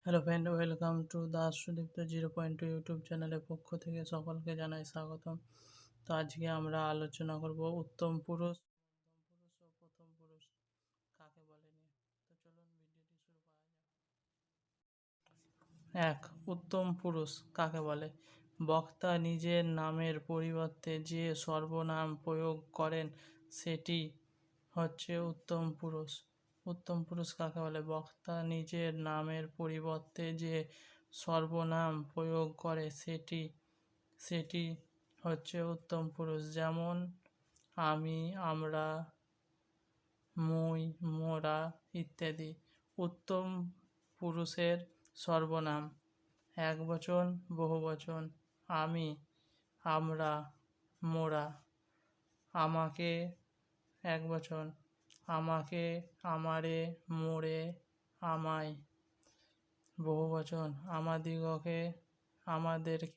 Hello friend, welcome to the Sudipta 0.2 YouTube চ্যানেলের পক্ষ থেকে সকলকে জানাই স্বাগতম। তো আজকে আমরা আলোচনা করব উত্তম পুরুষ, মধ্যম পুরুষ ও প্রথম পুরুষ কাকে বলে নিয়ে। তো চলুন ভিডিওটি শুরু করা যাক। উত্তম পুরুষ কাকে বলে? বক্তা নিজের নামের পরিবর্তে যে সর্বনাম প্রয়োগ করেন সেটি হচ্ছে উত্তম পুরুষ। উত্তম পুরুষ কাকে বলে? বক্তা নিজের নামের পরিবর্তে যে সর্বনাম প্রয়োগ করে সেটি হচ্ছে উত্তম পুরুষ। যেমন আমি, আমরা, মুই, মোরা ইত্যাদি। উত্তম পুরুষের সর্বনাম একবচন, বহুবচন। আমি, আমরা, মোরা। আমাকে একবচন, আমাকে, আমারে, মোরে, আমায়। বহুবচন আমাদিগকে, আমাদেরকে।